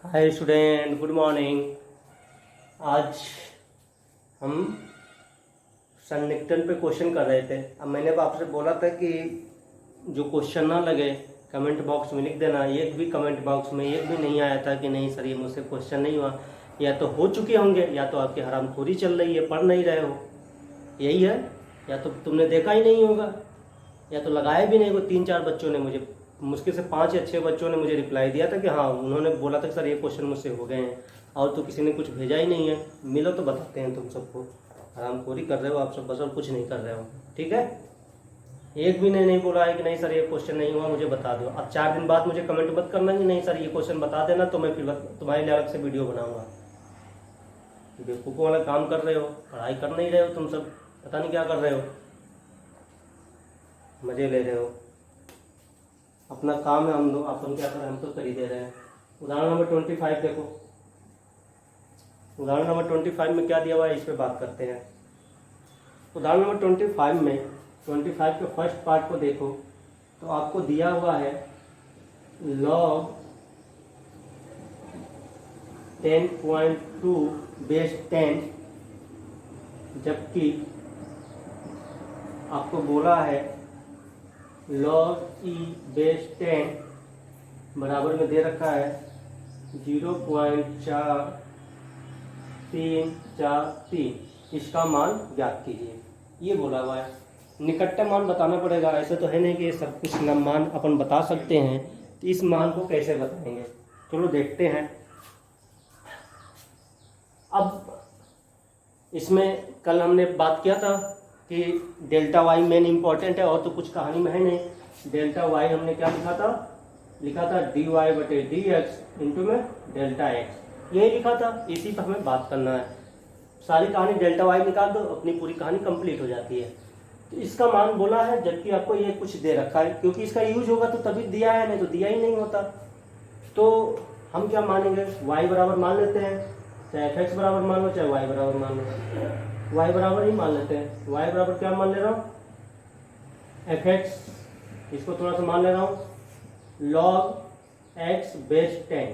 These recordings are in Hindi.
Hi student, good morning. आज हम सन्निकटन पे क्वेश्चन कर रहे थे। अब मैंने आपसे बोला था कि जो क्वेश्चन ना लगे कमेंट बॉक्स में लिख देना। एक भी कमेंट बॉक्स में एक भी नहीं आया था कि नहीं सर ये मुझसे क्वेश्चन नहीं हुआ। या तो हो चुके होंगे या तो आपकी हरामखोरी चल रही है, पढ़ नहीं रहे हो, यही है। या तो तुमने देखा ही नहीं होगा या तो लगाया भी नहीं। को 3-4 बच्चों ने मुझे, मुश्किल से 5 या 6 बच्चों ने मुझे रिप्लाई दिया था कि हाँ, उन्होंने बोला था कि सर ये क्वेश्चन मुझसे हो गए हैं, और तो किसी ने कुछ भेजा ही नहीं है। मिलो तो बताते हैं तुम सबको। हरामखोरी कर रहे हो आप सब बस, और कुछ नहीं कर रहे हो, ठीक है। एक भी ने नहीं बोला है कि नहीं सर ये क्वेश्चन नहीं हुआ, मुझे बता दो। अब 4 दिन बाद मुझे कमेंट मत करना कि नहीं सर ये क्वेश्चन बता देना, तो मैं फिर तुम्हारे लिए अलग से वीडियो बनाऊंगा। बेवकूफ़ों वाला काम कर रहे हो, पढ़ाई कर नहीं रहे हो तुम सब, पता नहीं क्या कर रहे हो, मजे ले रहे हो। अपना काम है, हम लोग अपन क्या कर रहे हैं, हम तो कर ही दे रहे हैं। उदाहरण नंबर 25 देखो। उदाहरण नंबर 25 में क्या दिया हुआ है, इस पे बात करते हैं। उदाहरण नंबर 25 में 25 के फर्स्ट पार्ट को देखो तो आपको दिया हुआ है log 10.2 बेस 10, जबकि आपको बोला है log e बेस 10 बराबर में दे रखा है 0.4343। इसका मान ज्ञात कीजिए, ये बोला हुआ है। निकटतम मान बताना पड़ेगा। ऐसे तो है नहीं कि सब कुछ मान अपन बता सकते हैं, तो इस मान को कैसे बताएंगे, चलो देखते हैं। अब इसमें कल हमने बात किया था कि डेल्टा वाई मेन इंपॉर्टेंट है, और तो कुछ कहानी में है नहीं। डेल्टा वाई हमने क्या लिखा था डी वाई बटे डी एक्स इंटू में डेल्टा एक्स, यही लिखा था। इसी पर हमें बात करना है। सारी कहानी डेल्टा वाई निकाल दो, अपनी पूरी कहानी कंप्लीट हो जाती है। तो इसका मान बोला है, जबकि आपको ये कुछ दे रखा है, क्योंकि इसका यूज होगा तो तभी दिया है, नहीं तो दिया ही नहीं होता। तो हम क्या मानेंगे, y बराबर मान लेते हैं, चाहे एफ एक्स बराबर मान लो चाहे y बराबर मान लो। y बराबर ही मान लेते हैं। y बराबर क्या मान ले रहा हूँ, एफ एक्स, इसको थोड़ा सा मान ले रहा हूँ log x base 10,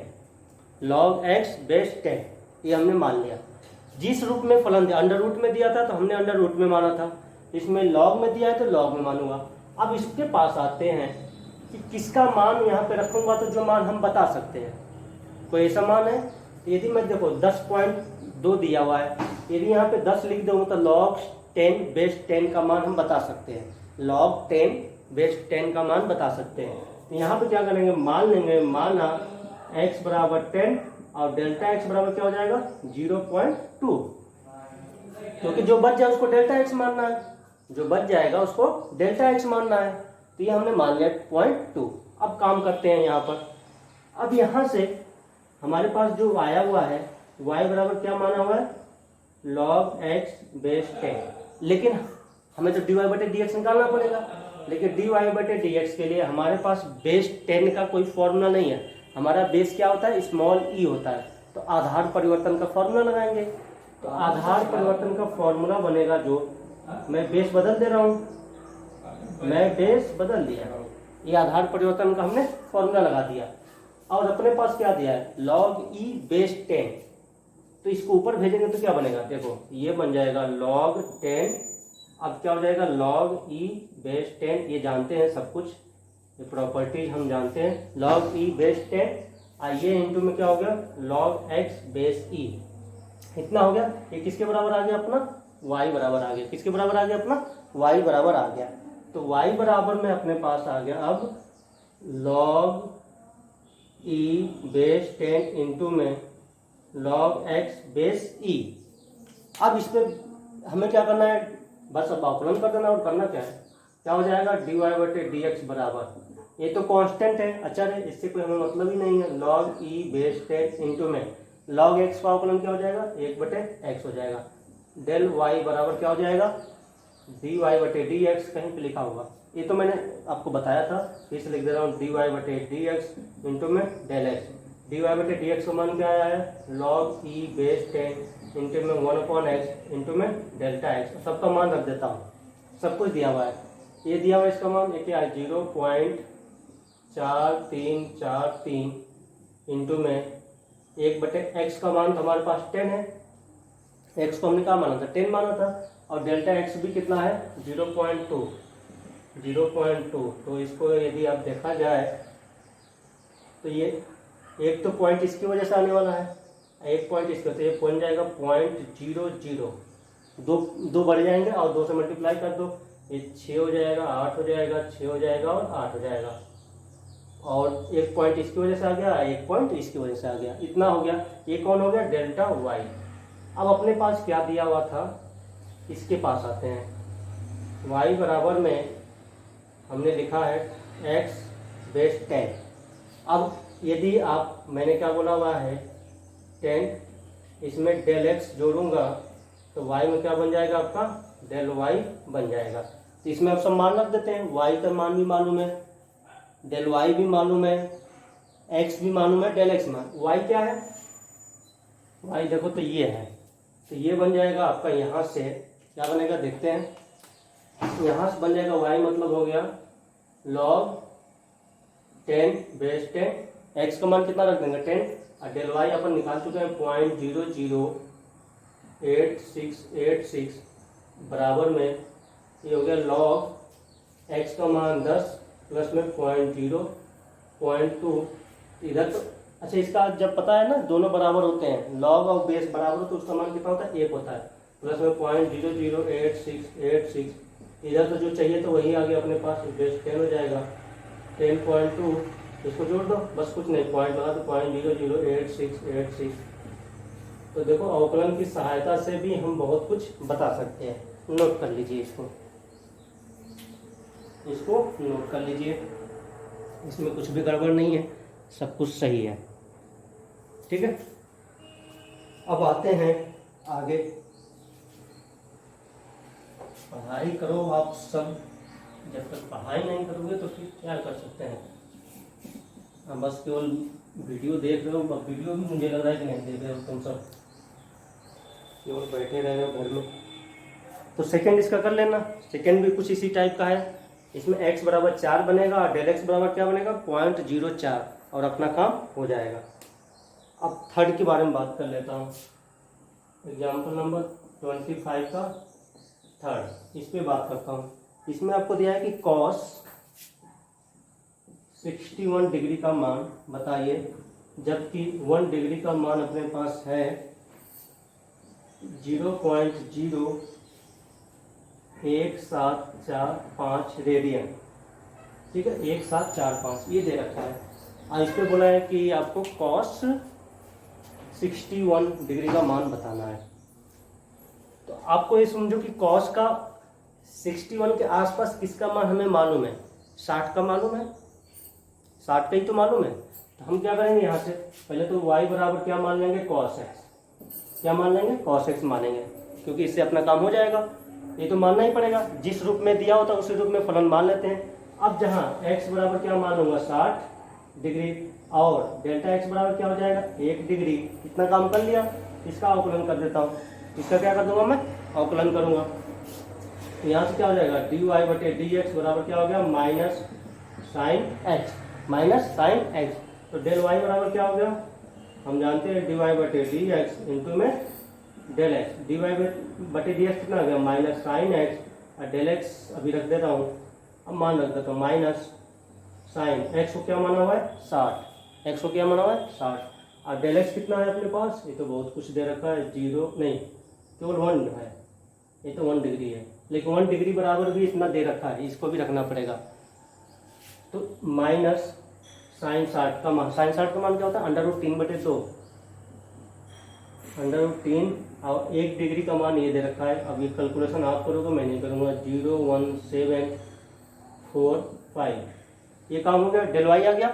log x base 10, ये हमने मान लिया। जिस रूप में फलन दिया, अंडर रूट में दिया था तो हमने अंडर रूट में माना था, इसमें लॉग में दिया है तो लॉग में मानूंगा। अब इसके पास आते हैं कि किसका मान यहाँ पे रखूंगा तो जो मान हम बता सकते हैं। कोई ऐसा मान है, यदि मैं देखो 10.2 दिया हुआ है, यदि यहाँ पे 10 लिख दूँ तो log 10 बेस 10 का मान हम बता सकते हैं। log 10 बेस 10 का मान बता सकते हैं। तो यहाँ पे क्या करेंगे, मान लेंगे, माना x बराबर 10 और डेल्टा x बराबर क्या हो जाएगा 0.2, क्योंकि जो बच जाए उसको डेल्टा x मानना है, जो बच जाएगा उसको डेल्टा x मानना है। तो ये हमने मान लिया 0.2। अब काम करते हैं यहाँ पर। अब यहाँ से हमारे पास जो आया हुआ है y बराबर क्या माना हुआ है log x बेस 10, लेकिन हमें तो dy बटे dx निकालना पड़ेगा। लेकिन dy बटे dx के लिए हमारे पास बेस 10 का कोई फॉर्मूला नहीं है। हमारा बेस क्या होता है, स्मॉल ई होता है। तो आधार परिवर्तन का फॉर्मूला लगाएंगे। तो आधार परिवर्तन का फॉर्मूला बनेगा, जो मैं बेस बदल दे रहा हूँ, मैं बेस बदल दिया, ये आधार परिवर्तन का हमने फॉर्मूला लगा दिया। और अपने पास क्या दिया है log e बेस 10, तो इसको ऊपर भेजेंगे तो क्या बनेगा, देखो ये बन जाएगा log 10। अब क्या हो जाएगा log e बेस 10, ये जानते हैं सब कुछ, ये प्रॉपर्टीज हम जानते हैं। log e बेस 10 ये इंटू में क्या हो गया log x बेस e, इतना हो गया। ये किसके बराबर आ गया अपना, y बराबर आ गया। किसके बराबर आ गया अपना, y बराबर आ गया। तो y बराबर में अपने पास आ गया अब log e बेस 10 इंटू में log x बेस e। अब इस पर हमें क्या करना है, बस अब अवकलन कर देना। और करना क्या है, क्या हो जाएगा dy बटे dx बराबर, ये तो कांस्टेंट है, अचर है, इससे कोई हमें मतलब ही नहीं है। log e बेस 10 इंटू में log x का अवकलन क्या हो जाएगा 1 बटे x हो जाएगा। डेल y बराबर क्या हो जाएगा dy बटे dx, कहीं पे लिखा होगा, ये तो मैंने आपको बताया था, इसे लिख दे रहा हूँ dy बटे dx इंटू में डेल x। dy बटे dx का मान क्या आया है log e बेस 10 इंटू में 1/x इंटू में डेल्टा x। सबका मान रख देता हूँ, सब कुछ दिया हुआ है। ये दिया हुआ है, इसका मान क्या है 0.4343 इंटू में 1/x का मान तो हमारे पास 10 है, x को हमने क्या माना था 10 माना था, और डेल्टा x भी कितना है 0.2, तो इसको यदि आप देखा जाए तो ये एक तो पॉइंट इसकी वजह से आने वाला है, एक पॉइंट इसका, तो ये बन जाएगा 0.00, दो बढ़ जाएंगे और 2 से मल्टीप्लाई कर दो, ये 6 हो जाएगा, 8 हो जाएगा, 6 हो जाएगा और 8 हो जाएगा, और एक पॉइंट इसकी वजह से आ गया, एक पॉइंट इसकी वजह से आ गया, इतना हो गया। ये कौन हो गया डेल्टा वाई। अब अपने पास क्या दिया हुआ था, इसके पास आते हैं। वाई बराबर में हमने लिखा है x बेस 10। अब यदि आप, मैंने क्या बोला हुआ है 10, इसमें डेल x जोड़ूंगा तो y में क्या बन जाएगा आपका डेल y बन जाएगा। तो इसमें आप सब मान रख देते हैं, y का मान भी मालूम है, डेल y भी मालूम है, x भी मालूम है, डेल x मान, y क्या है, y देखो तो ये है, तो ये बन जाएगा आपका, यहाँ से क्या बनेगा देखते हैं, यहाँ से बन जाएगा y मतलब हो गया log 10 बेस 10, x का मान कितना रख देंगे 10, और डेल y अपन निकाल चुके हैं 0.008686 बराबर में ये हो गया log x का मान 10 प्लस में 0.2 इधर तो अच्छा, इसका जब पता है ना दोनों बराबर होते हैं, लॉग और बेस बराबर हो तो उसका मान कितना होता है 1 होता है, प्लस में 0.008686, इधर तो जो चाहिए तो वही आ गया अपने पास, बेस 10 हो जाएगा 10.2, इसको जोड़ दो बस, कुछ नहीं पॉइंट लगा दो 0.008686। तो देखो अवकलन की सहायता से भी हम बहुत कुछ बता सकते हैं, नोट कर लीजिए इसको नोट कर लीजिए, इसमें कुछ भी गड़बड़ नहीं है, सब कुछ सही है, ठीक है। अब आते हैं आगे, पढ़ाई करो आप सब, जब तक पढ़ाई नहीं करोगे तो फिर क्या कर सकते हैं, हम बस केवल वीडियो देख रहे हो, वीडियो भी मुझे लग रहा है कि नहीं देख रहे हो तुम सब, केवल बैठे रह रहे हो घर में। तो सेकंड इसका कर लेना, सेकंड भी कुछ इसी टाइप का है, इसमें x बराबर 4 बनेगा और डेल x बराबर क्या बनेगा 0.04, और अपना काम हो जाएगा। अब थर्ड के बारे में बात कर लेता हूँ, एग्जाम्पल नंबर 25 का थर्ड, इस पे बात करता हूँ। इसमें आपको दिया है कि cos 61 डिग्री का मान बताइए, जबकि 1 डिग्री का मान अपने पास है 0.01745 रेडियन, ठीक है 1745 ये दे रखा है, और इस पे बोला है कि आपको cos 61 डिग्री का मान बताना है। तो आपको ये समझो कि cos का 61 के आसपास किसका मान हमें मालूम है, 60 का मालूम है, 60 का ही तो मालूम है। तो हम क्या करेंगे, यहाँ से पहले तो y बराबर क्या मान लेंगे cos x, क्या मान लेंगे cos x मानेंगे, क्योंकि इससे अपना काम हो जाएगा, ये तो मानना ही पड़ेगा, जिस रूप में दिया होता है उसी रूप में फलन मान लेते हैं। अब जहाँ x बराबर क्या मानूंगा 60 डिग्री, और डेल्टा x बराबर क्या हो जाएगा 1 डिग्री, इतना काम कर लिया, इसका अवकलन कर देता हूँ, इसका क्या कर दूंगा मैं अवकलन करूंगा, तो यहाँ से क्या हो जाएगा dy/dx बराबर क्या हो गया माइनस साइन x, तो डेल y बराबर क्या हो गया, हम जानते हैं dy/dx इंटू में डेल x, dy/dx कितना आ गया माइनस साइन x, और डेल x अभी रख देता हूँ, अब मान रख देता हूँ माइनस साइन x को क्या माना हुआ है 60, x को क्या माना हुआ है 60, और डेल x कितना है अपने पास, ये तो बहुत कुछ दे रखा है, 0 नहीं केवल 1 है, ये तो 1 डिग्री है, लेकिन 1 डिग्री बराबर भी इतना दे रखा है, इसको भी रखना पड़ेगा। तो माइनस साइन 60 का मान, साइन 60 का मान क्या होता है √3/2, √3, और 1 डिग्री का मान ये दे रखा है, अब ये कैलकुलेशन आप करोगे मैं नहीं करूँगा, 0.1745, ये काम हो गया, डेल वाई आ गया,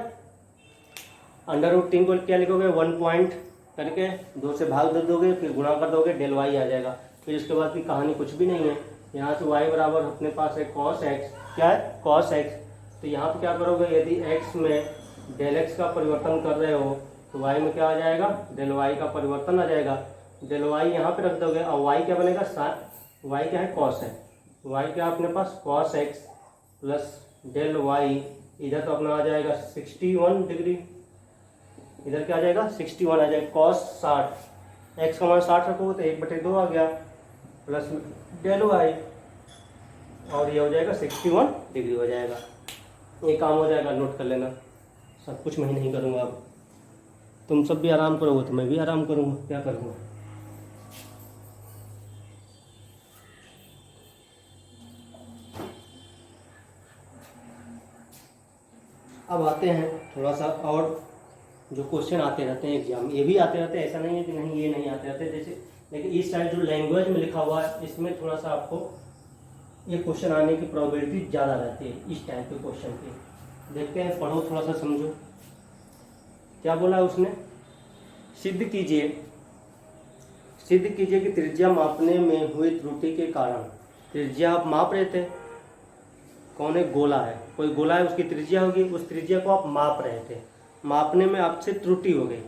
√3 को क्या लिखोगे 1 पॉइंट करके 2 से भाग दे दोगे, फिर गुणा कर दोगे, डेल वाई आ जाएगा, फिर इसके बाद की कहानी कुछ भी नहीं है। यहाँ से y बराबर अपने पास है cos x, क्या है cos x, तो यहाँ पे क्या करोगे, यदि x में डेल x का परिवर्तन कर रहे हो तो y में क्या आ जाएगा डेल y का परिवर्तन आ जाएगा, डेल y यहाँ पे रख दोगे, और y क्या बनेगा y क्या है cos है, y क्या अपने पास cos x plus del y, इधर तो अपना आ जाएगा 61 डिग्री, इधर क्या आ जाएगा 61 आ जाएगा cos 60, x का मान 60 रखो तो 1/2 आ गया प्लस डेल वाई, और ये हो जाएगा 61 डिग्री हो जाएगा। ये काम हो जाएगा, नोट कर लेना। सब कुछ मैं नहीं करूँगा, अब तुम सब भी आराम करोगे तो मैं भी आराम करूँगा, क्या करूँगा। अब आते हैं थोड़ा सा, और जो क्वेश्चन आते रहते हैं एग्जाम, ये भी आते रहते हैं, ऐसा नहीं है कि नहीं ये नहीं आते रहते जैसे, लेकिन इस साइड जो लैंग्वेज में लिखा हुआ है इसमें थोड़ा सा आपको ये क्वेश्चन आने की प्रोबेबिलिटी ज़्यादा रहती है इस टाइप के क्वेश्चन की। देखते हैं, पढ़ो थोड़ा सा समझो। क्या बोला उसने, सिद्ध कीजिए कि त्रिज्या मापने में हुई त्रुटि के कारण, त्रिज्या आप माप रहे थे, कौन है, गोला है, कोई गोला है उसकी त्रिज्या होगी, उस त्रिज्या को आप माप रहे थे, मापने में आपसे त्रुटि हो गई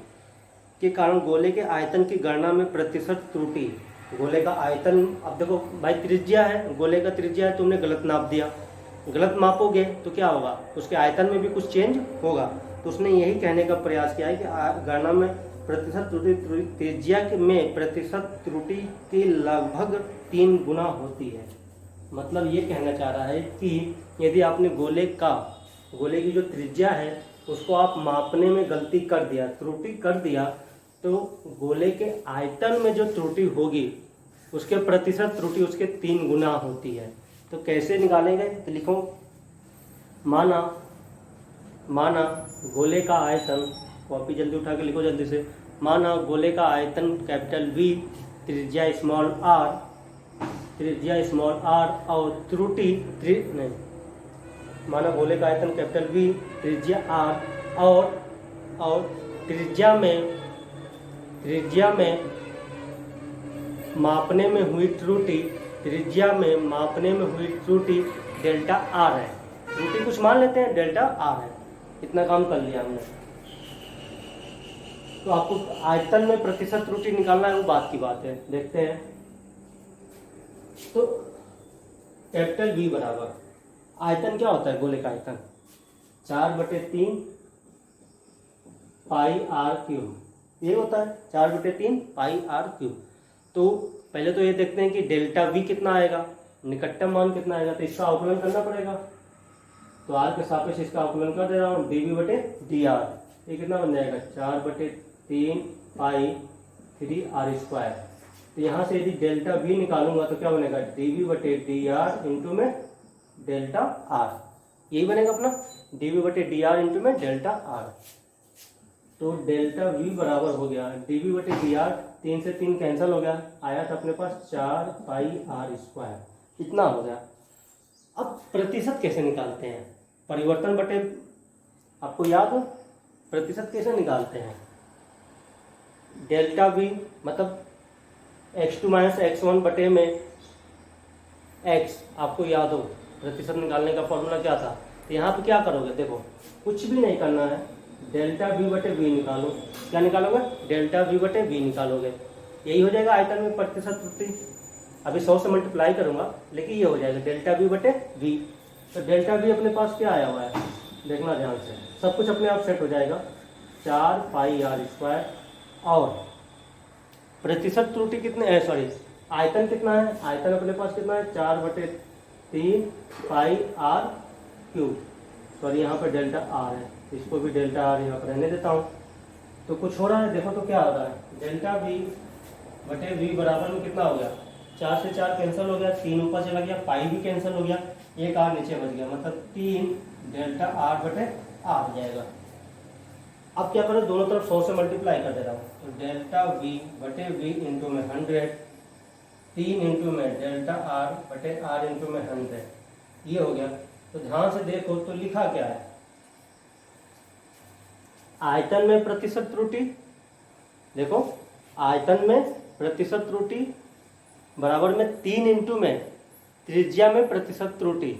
के कारण गोले के आयतन की गणना में प्रतिशत त्रुटि, गोले का आयतन, अब देखो भाई त्रिज्या है, गोले का त्रिज्या है, तुमने गलत नाप दिया, गलत मापोगे तो क्या होगा, उसके आयतन में भी कुछ चेंज होगा। तो उसने यही कहने का प्रयास किया है कि गणना में प्रतिशत त्रुटि, त्रिज्या में प्रतिशत त्रुटि की लगभग 3 गुना होती है। मतलब ये कहना चाह रहा है कि यदि आपने गोले की जो त्रिज्या है उसको आप मापने में गलती कर दिया, त्रुटि कर दिया, तो गोले के आयतन में जो त्रुटि होगी उसके प्रतिशत त्रुटि उसके 3 गुना होती है। तो कैसे निकालेंगे, तो लिखो, माना गोले का आयतन, कॉपी जल्दी उठा के लिखो जल्दी से, माना गोले का आयतन कैपिटल V, त्रिज्या स्मॉल r और त्रुटि नहीं, माना गोले का आयतन कैपिटल V, त्रिज्या r और त्रिज्या में मापने में हुई त्रुटि, त्रिज्या में मापने में हुई त्रुटि डेल्टा r है, त्रुटि कुछ मान लेते हैं, डेल्टा r है। इतना काम कर लिया हमने। तो आपको आयतन में प्रतिशत त्रुटि निकालना है, वो बात की बात है, देखते हैं। तो कैपिटल V बराबर, आयतन क्या होता है, गोले का आयतन 4/3 पाई r क्यूब, ये होता है 4/3 पाई r क्यूब। तो पहले तो ये देखते हैं कि डेल्टा V कितना आएगा, निकटतम मान कितना आएगा, तो इसका आकलन करना पड़ेगा। तो r के सापेक्ष इसका आकलन कर दे रहा हूँ, dV/dr, ये कितना बन जाएगा 4/3 पाई 3r²। तो यहाँ से यदि डेल्टा V निकालूंगा तो क्या बनेगा, dV/dr इंटू में डेल्टा r, यही बनेगा अपना dV/dr इंटू में डेल्टा r। तो डेल्टा V बराबर हो गया dV/dr, 3 से 3 कैंसिल हो गया, आया था अपने पास 4 पाई r², इतना हो गया। अब प्रतिशत कैसे निकालते हैं, परिवर्तन बटे, आपको याद हो प्रतिशत कैसे निकालते हैं, डेल्टा V मतलब x2 - x1 बटे में x, आपको याद हो प्रतिशत निकालने का फॉर्मूला क्या था। तो यहाँ पे क्या करोगे, देखो कुछ भी नहीं करना है, डेल्टा V/V निकालो, क्या निकालोगे, डेल्टा V/V निकालोगे, यही हो जाएगा आयतन में प्रतिशत त्रुटि। अभी 100 से मल्टीप्लाई करूंगा लेकिन ये हो जाएगा डेल्टा V/V। तो डेल्टा V अपने पास क्या आया हुआ है, देखना ध्यान से, सब कुछ अपने आप सेट हो जाएगा, 4 पाई r², और प्रतिशत त्रुटि कितने है, सॉरी आयतन कितना है, आयतन अपने पास कितना है 4/3 पाई r³, सॉरी यहाँ पर डेल्टा r है, इसको भी डेल्टा r यहाँ पर रहने देता हूँ। तो कुछ हो रहा है, देखो तो क्या हो रहा है, डेल्टा V/V बराबर में कितना हो गया, 4 से 4 कैंसिल हो गया, 3 ऊपर चला गया, पाई भी कैंसिल हो गया, एक r नीचे बच गया, मतलब 3 डेल्टा r/r हो जाएगा। अब क्या करो, दोनों तरफ 100 से मल्टीप्लाई कर दे रहा हूँ, तो डेल्टा V/V इंटू में 100, 3 इंटू में डेल्टा r/r इंटू में 100, ये हो गया। तो ध्यान से देखो तो लिखा क्या है, आयतन में प्रतिशत त्रुटि, देखो आयतन में प्रतिशत त्रुटि बराबर में 3 इंटू में त्रिज्या में प्रतिशत त्रुटि,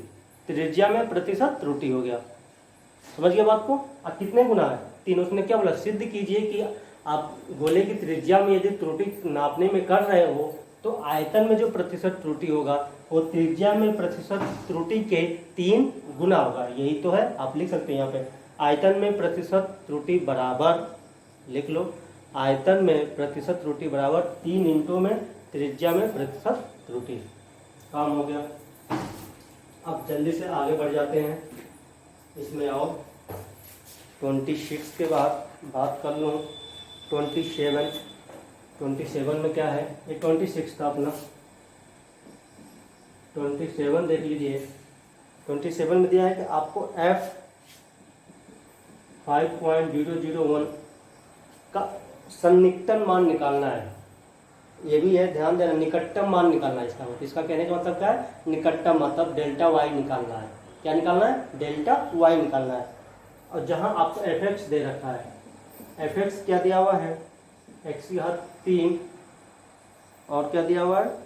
त्रिज्या में प्रतिशत त्रुटि हो गया, समझ गया बात को। अब कितने गुना है, 3। उसने क्या बोला, सिद्ध कीजिए कि आप गोले की त्रिज्या में यदि त्रुटि नापने में कर रहे हो तो आयतन में जो प्रतिशत त्रुटि होगा वो त्रिज्या में प्रतिशत त्रुटि के 3 गुना होगा, यही तो है। आप लिख सकते हैं यहाँ पे, आयतन में प्रतिशत त्रुटि बराबर लिख लो, आयतन में प्रतिशत त्रुटि बराबर 3 इंटू में त्रिज्या में प्रतिशत त्रुटि। काम हो गया। अब जल्दी से आगे बढ़ जाते हैं। इसमें आओ 26 के बाद बात कर लूँ। 27 में क्या है, ये 26 था अपना। 27 देख लीजिए। 27 में दिया है कि आपको F 5.001 का सन्निकटन मान निकालना है। ये भी है, ध्यान देना, निकटतम मान निकालना है। इसका कहने का मतलब क्या है, निकटतम मतलब डेल्टा वाई निकालना है। क्या निकालना है, डेल्टा वाई निकालना है। और जहां आपको एफ एक्स दे रखा है, एफ एक्स क्या दिया हुआ है, एक्स की घात 3 और क्या दिया हुआ है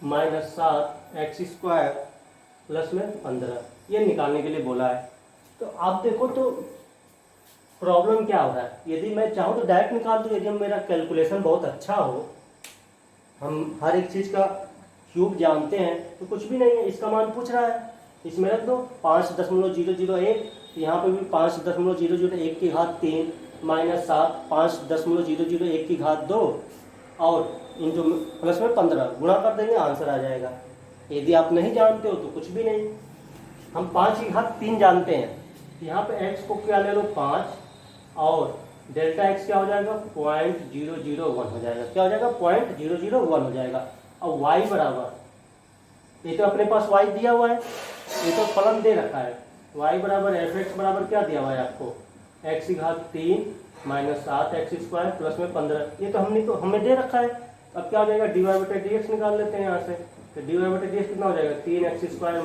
-7 एक्स स्क्वायर प्लस में 15, ये निकालने के लिए बोला है। तो आप देखो तो प्रॉब्लम क्या हो रहा है। यदि मैं चाहूँ तो डायरेक्ट निकाल दूँ, यदि मेरा कैलकुलेशन बहुत अच्छा हो, हम हर एक चीज़ का क्यूब जानते हैं, तो कुछ भी नहीं है। इसका मान पूछ रहा है, इसमें रख दो 5.001, यहाँ पे भी 5.001 की घात 3 -7 5.001 की घात 2 और इंटू प्लस में 15 गुणा कर देंगे, आंसर आ जाएगा। यदि आप नहीं जानते हो तो कुछ भी नहीं। हम 5 की घात 3 जानते हैं, यहाँ पे x को क्या ले लो 5 और डेल्टा x क्या हो जाएगा 0.001 हो जाएगा। क्या हो जाएगा 0.001 हो जाएगा। और y बराबर, ये तो अपने पास y दिया हुआ है, ये तो फलन दे रखा है। y बराबर एफ एक्स बराबर क्या दिया हुआ है आपको, x की घात 3 -7 एक्स स्क्वायर प्लस में 15, ये तो हमें दे रखा है। अब क्या हो जाएगा, dy बटे dx निकाल लेते हैं यहाँ से। तो dy बटे dx कितना हो जाएगा 3 एक्स स्क्वायर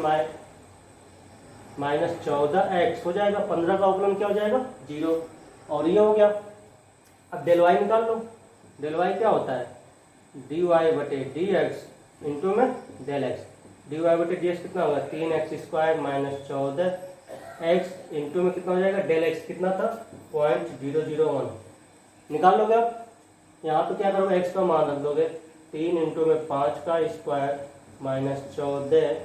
-14x हो जाएगा। 15 का अवकलन क्या हो जाएगा 0, और ये हो गया। अब डेल वाई निकाल लो। डेल वाई क्या होता है, dy बटे dx इंटू में डेल x। dy बटे dx कितना होगा 3 एक्स स्क्वायर -14x इंटू में कितना हो जाएगा डेल x, कितना था 0.001। निकाल लोगे। अब यहाँ पे क्या करोगे, x का मान रख दोगे 3 इंटू में 5 का स्क्वायर -14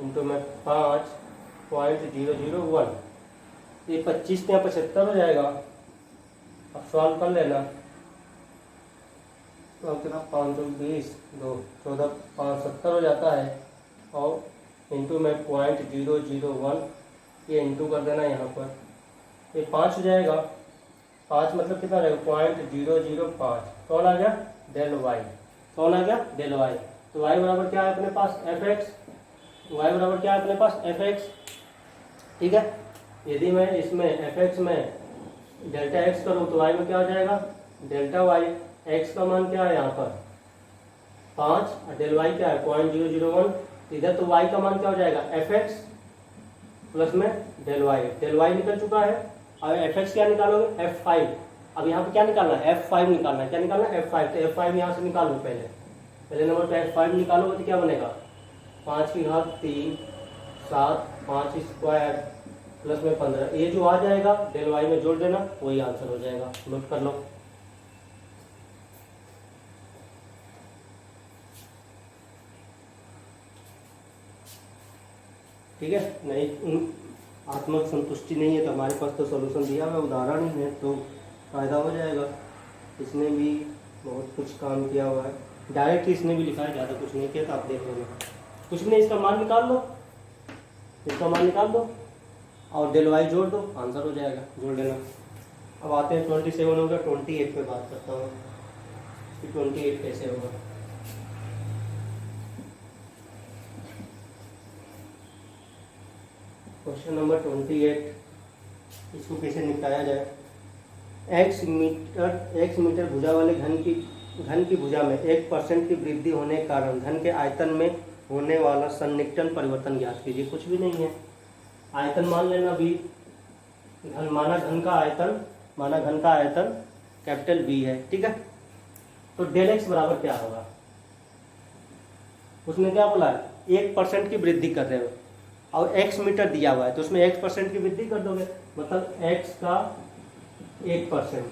इंटू में 5.001, ये 25 या 75 हो जाएगा। अब सॉल्व कर लेना। तो कितना 520 2 14 570 हो जाता है, और इंटू में 0.001, ये इंटू कर देना यहाँ पर, ये 5 हो जाएगा। 5 मतलब कितना हो जाएगा 0.005। कौन आ गया डेल वाई, कौन आ गया डेल वाई। तो वाई बराबर क्या है अपने पास एफ एक्स, वाई बराबर क्या है अपने पास एफ एक्स। ठीक है, यदि मैं इसमें एफ एक्स में डेल्टा एक्स करूँ तो वाई में क्या हो जाएगा डेल्टा वाई। एक्स का मान क्या है यहाँ पर 5 और डेल वाई क्या है 0.001। इधर तो वाई का मान क्या हो जाएगा एफ एक्स प्लस में डेल वाई। डेल वाई निकल चुका है, और एफ एक्स क्या निकालोगे F5। अब यहाँ पे क्या निकालना है F5 निकालना है। क्या निकालना है F5। तो F5 यहाँ से निकालो, पहले नंबर पे F5 निकालोगे तो क्या बनेगा 5 की घात 3 7 5 स्क्वायर प्लस में 15, ये जो आ जाएगा डेल वाई में जोड़ देना, वही आंसर हो जाएगा। नोट कर लो। ठीक है, नहीं आत्मक संतुष्टि नहीं है तो हमारे पास तो सॉल्यूशन दिया हुआ उदाहरण ही है, तो फ़ायदा हो जाएगा। इसने भी बहुत कुछ काम किया हुआ है, डायरेक्ट इसने भी लिखा है, ज़्यादा कुछ नहीं किया। तो आप देख लेना, कुछ नहीं, इसका मान निकाल लो, इसका मान निकाल दो और डेल वाई जोड़ दो, आंसर हो जाएगा, जोड़ देना। अब आते हैं 27 होगा, 28 पे बात करता हूँ कि 28 कैसे होगा। क्वेश्चन नंबर 28, इसको कैसे निपटाया जाए। x मीटर भुजा वाले घन की भुजा में 1% की वृद्धि होने के कारण घन के आयतन में होने वाला सन्निकटन परिवर्तन ज्ञात कीजिए। कुछ भी नहीं है, आयतन मान लेना v, माना घन का आयतन कैपिटल V है। ठीक है, तो डेल x बराबर क्या होगा, उसने क्या बोला है 1% की वृद्धि कर रहे हो और x मीटर दिया हुआ है, तो उसमें 1% की वृद्धि कर दोगे, मतलब x का 1%,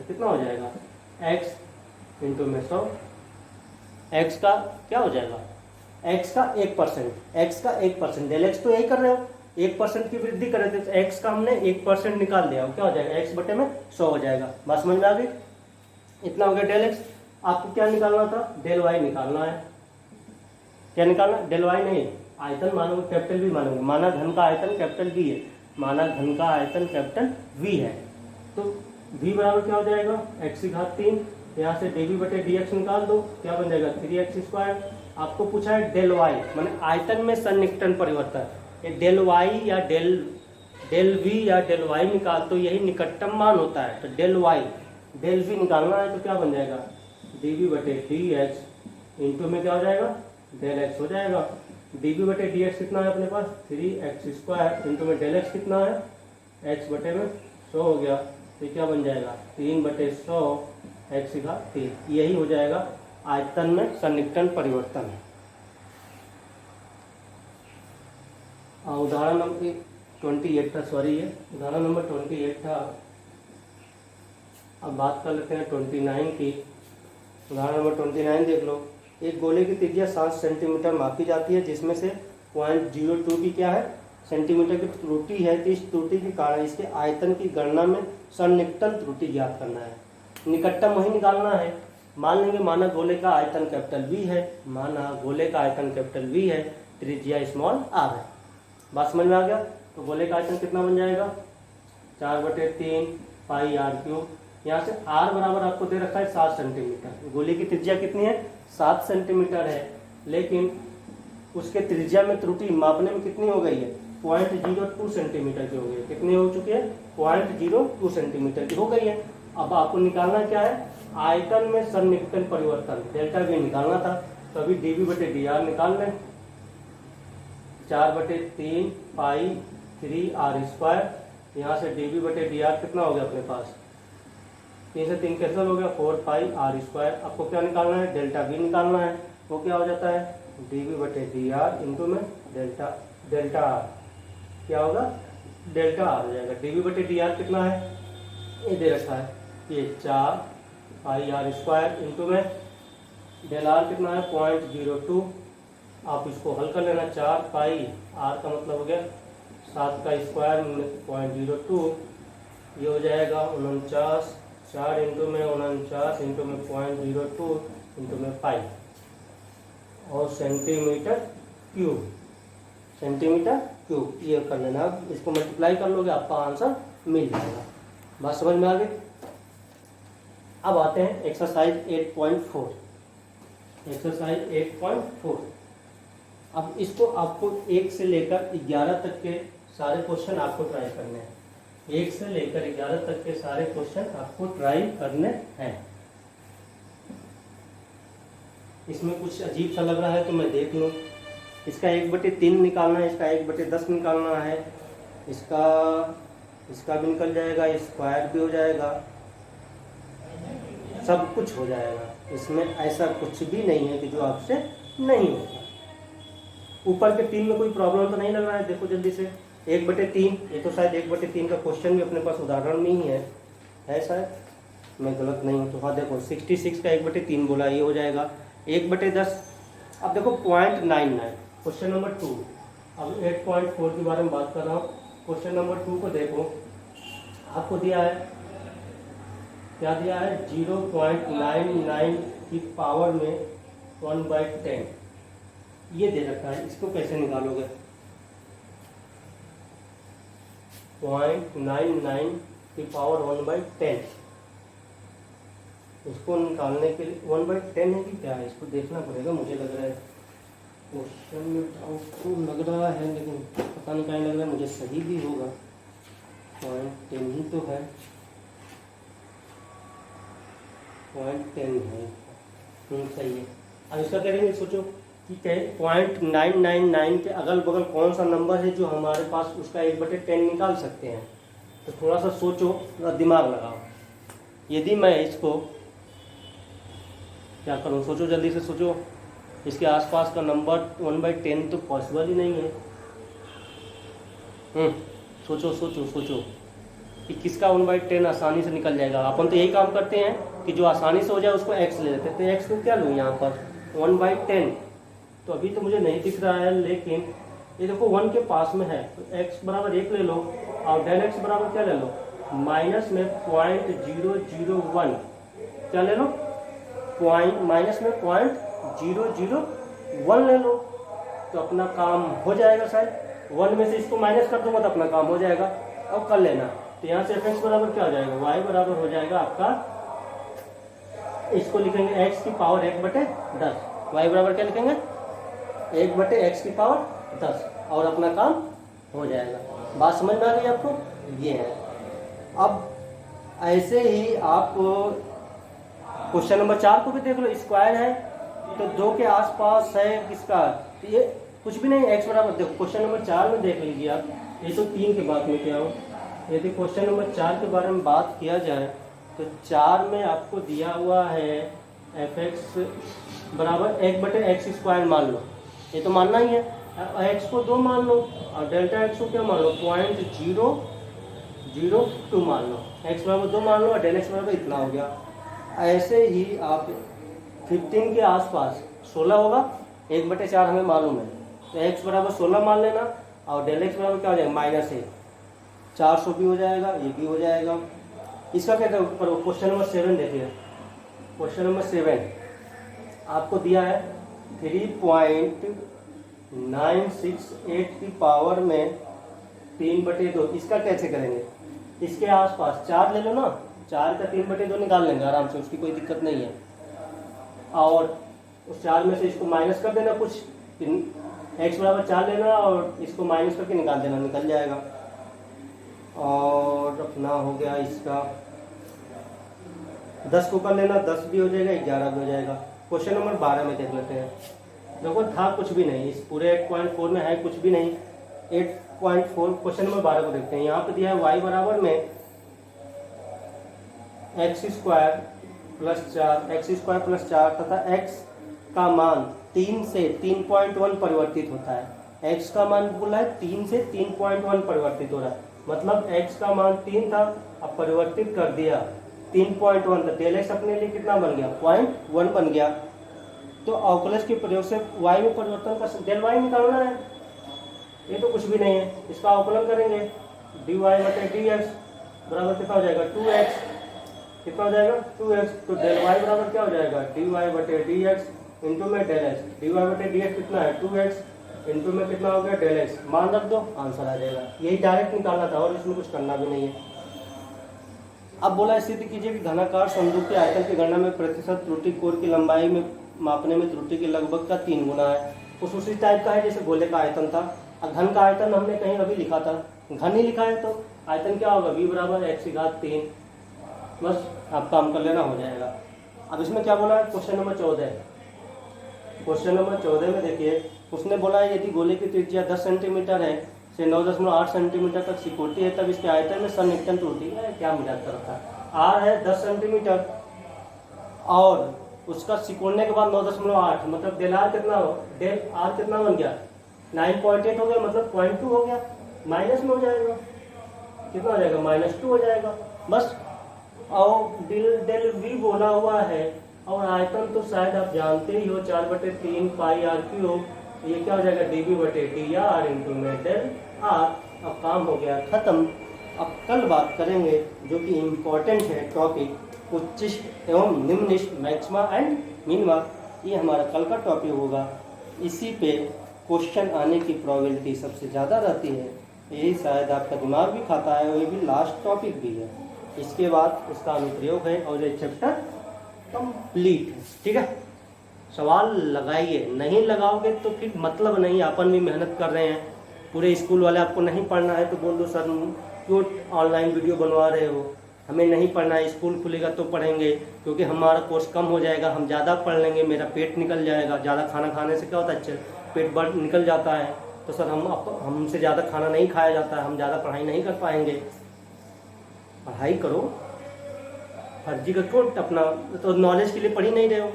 कितना हो जाएगा x इंटू में 100, x का क्या हो जाएगा x का 1%, डेल x तो यही कर रहे हो, 1% की वृद्धि करे थे तो x का हमने 1% निकाल दिया, क्या हो जाएगा x बटे में 100 हो जाएगा। बात समझ में आ गई? इतना हो गया डेल एक्स। आपको क्या निकालना था? डेल वाई निकालना है। क्या निकालना? डेल वाई नहीं, आयतन मानोगे कैपिटल वी मानोगे, माना घन का आयतन कैपिटल वी है, माना घन का आयतन कैपिटल वी है, तो v बराबर क्या हो जाएगा? x की घात 3, यहाँ से dv बटे dx निकाल दो, क्या बन जाएगा? 3x²। आपको पूछा है डेल वाई माने आयतन में सन्निकटन परिवर्तन, ये डेल वाई या डेल वी या डेल वाई निकाल तो यही निकटतम मान होता है। तो डेल वी निकालना है तो क्या बन जाएगा? dv बटे dx इंटू में क्या हो जाएगा? डेल x हो जाएगा। dv बटे dx कितना है अपने पास? 3x² इंटू में डेल x कितना है? x बटे में 100 हो गया, तो क्या बन जाएगा? 3 बटे 100 x की घात 3। यही हो जाएगा आयतन में सन्निकटन परिवर्तन। उदाहरण नंबर 28 था, सॉरी ये उदाहरण नंबर 28 था। अब बात कर लेते हैं 29 की। उदाहरण नंबर 29 देख लो। एक गोले की त्रिज्या 7 सेंटीमीटर मापी जाती है, जिसमें से 0.02 की क्या है? सेंटीमीटर की त्रुटि है। तो इस त्रुटि के कारण इसके आयतन की गणना में सन्निकटन त्रुटि ज्ञात करना है। निकटतम वही निकालना है। मान लेंगे माना गोले का आयतन कैपिटल वी है, माना गोले का आयतन कैपिटल वी है, त्रिज्या स्मॉल आर है। बात समझ में आ गया? तो गोले का आयतन कितना बन जाएगा? 4/3 पाई आर क्यूब। यहाँ से आर बराबर आपको दे रखा है 7 सेंटीमीटर। गोले की त्रिज्या कितनी है? 7 सेंटीमीटर है, लेकिन उसके त्रिज्या में त्रुटि मापने में कितनी हो गई है? 0.02 सेंटीमीटर की हो गई है। कितनी हो चुकी है? 0.02 सेंटीमीटर की हो गई है। अब आपको निकालना क्या है? आयतन में सन्निकटन परिवर्तन, डेल्टा वी निकालना था। तो अभी dv बटे dr निकाल लें। 4/3 पाई 3r²। यहाँ से dv बटे dr कितना हो गया अपने पास? 3 से 3 कैंसिल हो गया, 4 पाई r²। आपको क्या निकालना है? डेल्टा वी निकालना है। वो क्या हो जाता है? dv बटे dr इंटू में डेल्टा r क्या होगा? डेल्टा r हो जाएगा। dv बटे dr कितना है? ये दे रखा है, ये 4 पाई r² इंटू में डेल r कितना है? 0.02। आप इसको हल कर लेना। 4 पाई r का मतलब हो गया 7 का स्क्वायर 0.02, ये हो जाएगा 49। 4 इंटू में 49 इंटू में 0.02 इंटू में पाई और सेंटीमीटर क्यूब, ये कर लेना। अब इसको मल्टीप्लाई कर लोगे आपका आंसर मिल जाएगा। बात समझ में आ गई? अब आते हैं एक्सरसाइज 8.4। एक्सरसाइज 8.4। अब इसको आपको 1 से लेकर 11 तक के सारे क्वेश्चन आपको ट्राई करने हैं। 1 से लेकर 11 तक के सारे क्वेश्चन आपको ट्राई करने हैं। इसमें कुछ अजीब सा लग रहा है तो मैं देख लूँ। इसका 1/3 निकालना है, इसका 1/10 निकालना है, इसका भी निकल जाएगा, स्क्वायर भी हो जाएगा, सब कुछ हो जाएगा। इसमें ऐसा कुछ भी नहीं है कि जो आपसे नहीं होगा। ऊपर के 3 में कोई प्रॉब्लम तो नहीं लग रहा है? देखो जल्दी से। 1/3, ये तो शायद 1/3 का क्वेश्चन भी अपने पास उदाहरण में ही है शायद, मैं गलत नहीं हूँ तो। हाँ देखो 66 का 1/3 बोला, ये हो जाएगा 1/10। अब देखो 0.99 क्वेश्चन नंबर 2। अब 8.4 के बारे में बात कर रहा हूँ। क्वेश्चन नंबर 2 को देखो, आपको दिया है, क्या दिया है? 0.99 की पावर में 1/10 ये दे रखा है। इसको कैसे निकालोगे? 0.99 की पावर 1/10, इसको निकालने के लिए 1/10 है कि क्या है, इसको देखना पड़ेगा। मुझे लग रहा है क्वेश्चन में डाउटफुल लग रहा है, लेकिन पता नहीं कहीं लग रहा है मुझे सही भी होगा। 0.10 ही तो है, 0.10 है, सही है। अब इसका करेंगे, सोचो कि 0.999 के अगल बगल कौन सा नंबर है जो हमारे पास उसका 1/10 निकाल सकते हैं। तो थोड़ा सा सोचो, थोड़ा दिमाग लगाओ। यदि मैं इसको क्या करूँ, सोचो जल्दी से सोचो। इसके आसपास का नंबर 1/10 तो पॉसिबल ही नहीं है। सोचो सोचो सोचो कि किसका 1/10 आसानी से निकल जाएगा। अपन तो यही काम करते हैं कि जो आसानी से हो जाए उसको x ले लेते हैं। तो x को क्या लूँ यहाँ पर? 1/10। तो अभी तो मुझे नहीं दिख रहा है, लेकिन ये देखो 1 के पास में है तो x बराबर 1 ले लो और डेल x बराबर क्या ले लो, माइनस में 0.001 क्या ले लो, माइनस में 0.001 ले लो, तो अपना काम हो जाएगा। शायद 1 में से इसको माइनस कर दूंगा तो अपना काम हो जाएगा। अब कर लेना, तो यहाँ से fx बराबर क्या हो जाएगा, y बराबर हो जाएगा आपका, इसको लिखेंगे x की पावर 1/10, y बराबर क्या लिखेंगे 1/x की पावर 10 और अपना काम हो जाएगा। बात समझ में आ गई आपको, ये है। अब ऐसे ही आप क्वेश्चन नंबर 4 को भी देख लो, स्क्वायर है तो 2 के आसपास है किसका, तो ये कुछ भी नहीं, x बराबर देखो क्वेश्चन नंबर 4 में देख लीजिए आप, ये तो 3 के बाद में क्या हो, यदि क्वेश्चन नंबर 4 के बारे में बात किया जाए तो 4 में आपको दिया हुआ है fx बराबर 1/x² मान लो, ये तो मानना ही है, x को 2 मान लो और डेल्टा x को क्या मान लो 0.002 मान लो, x बराबर 2 मान लो और डेल x बराबर इतना हो गया। ऐसे ही आप 15 के आसपास 16 होगा, 1/4 हमें मालूम है, तो x बराबर 16 मान लेना और डेल x बराबर क्या हो जाएगा -1, 400 भी हो जाएगा, ये भी हो जाएगा। इसका क्या क्वेश्चन नंबर 7 देखिए, क्वेश्चन नंबर 7 आपको दिया है 3.968 की पावर में 3/2, इसका कैसे करेंगे, इसके आसपास 4 ले लो ना, 4 का 3/2 निकाल लेंगे आराम से, उसकी कोई दिक्कत नहीं है, और उस 4 में से इसको माइनस कर देना, कुछ x बराबर 4 लेना और इसको माइनस करके निकाल देना, निकल जाएगा। और अपना हो गया इसका 10 को कर लेना, 10 भी हो जाएगा, 11 भी हो जाएगा। क्वेश्चन नंबर 12 में देख लेते हैं, देखो था कुछ भी नहीं, इस पूरे 8.4 में है कुछ भी नहीं, 8.4 क्वेश्चन नंबर 12 को देखते हैं। यहाँ पे दिया है y बराबर में x² + 4 तथा x का मान 3 से 3.1 परिवर्तित होता है, x का मान बोला है 3 से 3.1 परिवर्तित हो रहा है, मतलब x का मान 3 था, अब परिवर्तित कर दिया 3.1, तो डेल x अपने लिए कितना बन गया 0.1 बन गया। तो अवकलज के प्रयोग से y में परिवर्तन का डेल y निकालना है, ये तो कुछ भी नहीं है, इसका अवकलन करेंगे dy/dx बराबर कितना हो जाएगा 2x, कितना हो जाएगा 2x, तो डेल y बराबर क्या हो जाएगा dy/dx इंटू में डेल x, dy/dx कितना है 2x इंटू में कितना हो गया डेल x, मान रख दो आंसर आ जाएगा। यही डायरेक्ट निकालना था और इसमें कुछ करना भी नहीं है। अब बोला सिद्ध कीजिए कि घनाकार संदूक के आयतन की गणना में प्रतिशत त्रुटि कोर की लंबाई में मापने में त्रुटि के लगभग का 3 गुना है। कुछ उसी टाइप का है जैसे गोले का आयतन था, घन का आयतन हमने कहीं अभी लिखा था, घन ही लिखा है तो आयतन क्या होगा v बराबर x⁻3, बस आप काम कर लेना हो जाएगा। अब इसमें क्या बोला है क्वेश्चन नंबर 14, क्वेश्चन नंबर 14 में देखिए उसने बोला है यदि गोले की त्रिज्या 10 सेंटीमीटर है से 9.8 सेंटीमीटर तक सिकुड़ती है तब इसके आयतन में सन्निकटन त्रुटि है, क्या मजाक करता है, r है 10 सेंटीमीटर और उसका सिकुड़ने के बाद 9.8, मतलब डेल r कितना हो, डेल r कितना बन गया 9.8 हो गया, मतलब 0.2 हो गया, माइनस में हो जाएगा, कितना हो जाएगा -2 हो जाएगा बस। और डेल v बोला हुआ है और आयतन तो शायद आप जानते ही हो 4/3 पाई r3, ये क्या हो जाएगा dv/dr इंटू में डेल r। अब काम हो गया खत्म। अब कल बात करेंगे जो कि इम्पोर्टेंट है टॉपिक, उच्चिष्ट एवं निम्निष्ट मैक्सिमा एंड मिनिमा, ये हमारा कल का टॉपिक होगा। इसी पे क्वेश्चन आने की प्रोबेबिलिटी सबसे ज़्यादा रहती है, यही शायद आपका दिमाग भी खाता है और ये भी लास्ट टॉपिक भी है। इसके बाद इसका अनुप्रयोग है और ये चैप्टर कंप्लीट है। ठीक है, सवाल लगाइए, नहीं लगाओगे तो फिर मतलब नहीं, अपन भी मेहनत कर रहे हैं, पूरे स्कूल वाले आपको नहीं पढ़ना है तो बोल दो सर क्यों ऑनलाइन वीडियो बनवा रहे हो, हमें नहीं पढ़ना है, स्कूल खुलेगा तो पढ़ेंगे, क्योंकि हमारा कोर्स कम हो जाएगा, हम ज़्यादा पढ़ लेंगे, मेरा पेट निकल जाएगा, ज़्यादा खाना खाने से क्या होता है पेट बढ़ निकल जाता है, तो सर हमसे ज़्यादा खाना नहीं खाया जाता है, हम ज़्यादा पढ़ाई नहीं कर पाएंगे। पढ़ाई करो, फर्जी का क्यों अपना, तो नॉलेज के लिए पढ़ ही नहीं रहे हो,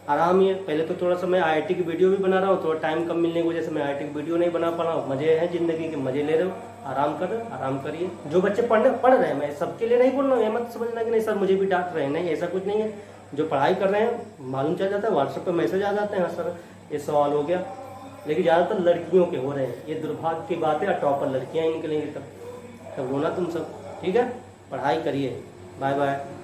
आराम ही है। पहले तो थोड़ा सा मैं IIT की वीडियो भी बना रहा हूँ, थोड़ा टाइम कम मिलने की वजह से मैं IIT की वीडियो नहीं बना पा रहा हूँ, मज़े हैं ज़िंदगी के, मज़े ले रहे हो, आराम कर, आराम करिए। जो बच्चे पढ़ रहे हैं, मैं सबके लिए नहीं बोल रहा हूँ, ये मत समझना कि नहीं सर मुझे भी डांट रहे हैं, नहीं ऐसा कुछ नहीं है। जो पढ़ाई कर रहे हैं मालूम चल जाता है, व्हाट्सएप पर मैसेज आ जाते हैं, हाँ सर ये सवाल हो गया, लेकिन ज़्यादातर लड़कियों के हो रहे हैं। ये दुर्भाग्य की बात है, टॉपर लड़कियाँ ही निकलेंगे तब रोना तुम सब। ठीक है, पढ़ाई करिए। Bye bye.